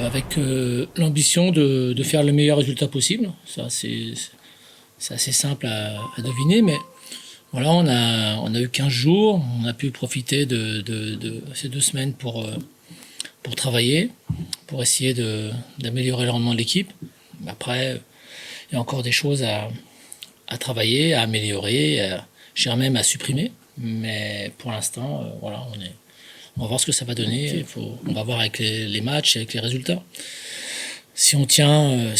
Avec l'ambition de faire le meilleur résultat possible. Ça, c'est assez simple à deviner, mais voilà, on a eu 15 jours, on a pu profiter de ces 2 semaines pour travailler, pour essayer d'améliorer le rendement de l'équipe. Après, il y a encore des choses à travailler, à améliorer, cher même à supprimer, mais pour l'instant, voilà, on va voir ce que ça va donner. On va voir avec les matchs et avec les résultats. Si on tient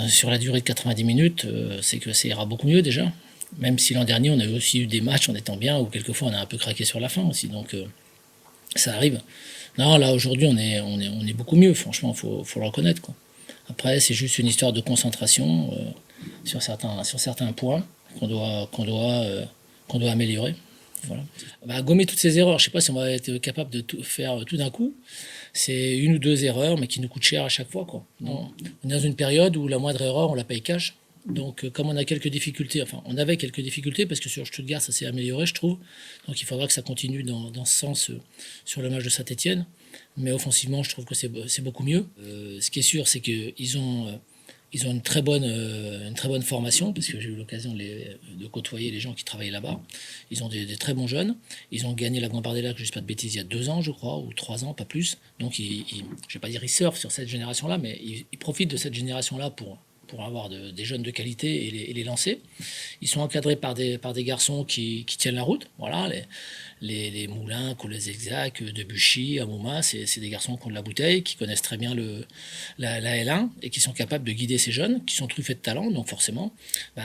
sur la durée de 90 minutes, c'est que ça ira beaucoup mieux déjà. Même si l'an dernier, on a aussi eu des matchs en étant bien, où quelquefois on a un peu craqué sur la fin aussi. Donc ça arrive. Non, là aujourd'hui, on est beaucoup mieux. Franchement, faut le reconnaître, quoi. Après, c'est juste une histoire de concentration sur certains points qu'on doit améliorer. Voilà. Gommer toutes ces erreurs, je ne sais pas si on va être capable de tout faire tout d'un coup. C'est 1 ou 2 erreurs, mais qui nous coûtent cher à chaque fois, quoi. On est dans une période où la moindre erreur, on la paye cash. Donc, comme on a quelques difficultés, enfin, on avait quelques difficultés, parce que sur Stuttgart, ça s'est amélioré, je trouve. Donc, il faudra que ça continue dans ce sens sur le match de Saint-Etienne. Mais offensivement, je trouve que c'est beaucoup mieux. Ce qui est sûr, c'est qu'ils ont une très bonne formation, parce que j'ai eu l'occasion de côtoyer les gens qui travaillaient là-bas. Ils ont des très bons jeunes. Ils ont gagné la Gambardella, que je ne dis pas de bêtises, il y a 2 ans, je crois, ou 3 ans, pas plus. Donc, je ne vais pas dire ils surfent sur cette génération-là, mais ils profitent de cette génération-là pour avoir des jeunes de qualité et les lancer. Ils sont encadrés par des garçons qui tiennent la route. Voilà, les Moulins, Colezexac, Debuchy, Amouma, c'est des garçons qui ont de la bouteille, qui connaissent très bien la L1 et qui sont capables de guider ces jeunes, qui sont truffés de talent. Donc forcément,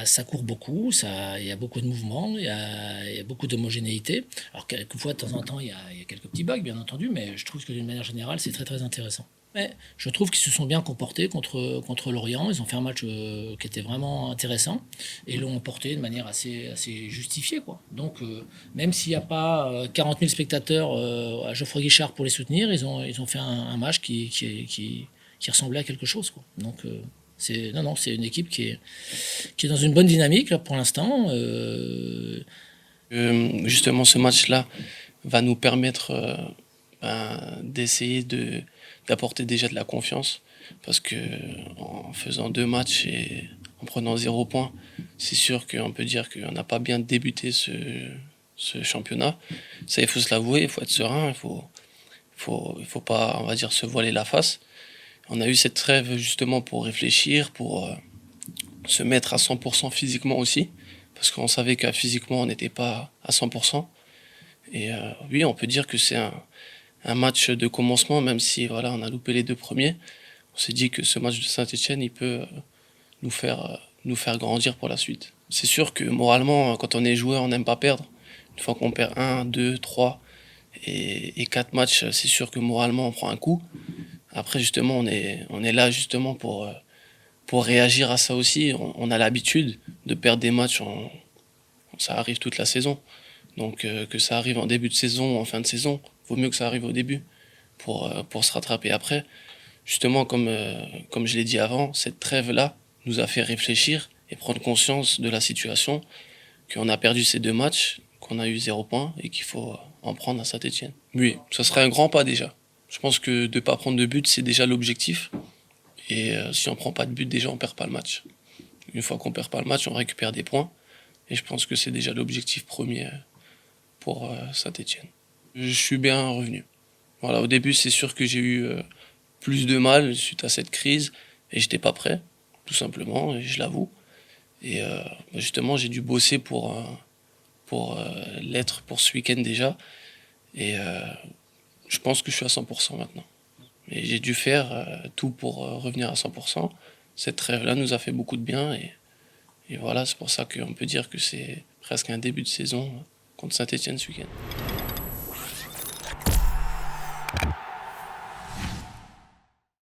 ça court beaucoup, il y a beaucoup de mouvements, il y a beaucoup d'homogénéité. Alors quelquefois, de temps en temps, il y a quelques petits bugs, bien entendu, mais je trouve que d'une manière générale, c'est très très intéressant. Mais je trouve qu'ils se sont bien comportés contre Lorient. Ils ont fait un match qui était vraiment intéressant et l'ont emporté de manière assez justifiée, quoi. Donc, même s'il n'y a pas 40 000 spectateurs à Geoffroy Guichard pour les soutenir, ils ont fait un match qui ressemblait à quelque chose, quoi. Donc, c'est une équipe qui est dans une bonne dynamique là, pour l'instant. Justement, ce match-là va nous permettre d'essayer d'apporter déjà de la confiance, parce que en faisant 2 matchs et en prenant 0 point, c'est sûr qu'on peut dire qu'on n'a pas bien débuté ce championnat. Ça, il faut se l'avouer, il faut être serein, il faut pas, on va dire, se voiler la face. On a eu cette trêve justement pour réfléchir, pour se mettre à 100% physiquement aussi, parce qu'on savait qu'à physiquement on n'était pas à 100%. Et oui, on peut dire que c'est un match de commencement, même si voilà, on a loupé les 2 premiers. On s'est dit que ce match de Saint-Etienne, il peut nous faire grandir pour la suite. C'est sûr que moralement, quand on est joueur, on n'aime pas perdre. Une fois qu'on perd 1, 2, 3 et 4 matchs, c'est sûr que moralement, on prend un coup. Après, justement, on est là justement pour réagir à ça aussi. On a l'habitude de perdre des matchs, ça arrive toute la saison. Donc que ça arrive en début de saison ou en fin de saison, vaut mieux que ça arrive au début pour se rattraper après. Justement, comme je l'ai dit avant, cette trêve-là nous a fait réfléchir et prendre conscience de la situation, qu'on a perdu ces 2 matchs, qu'on a eu 0 point et qu'il faut en prendre à Saint-Etienne. Oui, ça serait un grand pas déjà. Je pense que de ne pas prendre de but, c'est déjà l'objectif. Et si on ne prend pas de but, déjà on ne perd pas le match. Une fois qu'on ne perd pas le match, on récupère des points. Et je pense que c'est déjà l'objectif premier pour Saint-Etienne. Je suis bien revenu. Voilà, au début, c'est sûr que j'ai eu plus de mal suite à cette crise et j'étais pas prêt, tout simplement, et je l'avoue. Et justement, j'ai dû bosser pour l'être pour ce week-end déjà. Et je pense que je suis à 100% maintenant. Et j'ai dû faire tout pour revenir à 100%. Cette trêve-là nous a fait beaucoup de bien et voilà, c'est pour ça qu'on peut dire que c'est presque un début de saison contre Saint-Etienne ce week-end.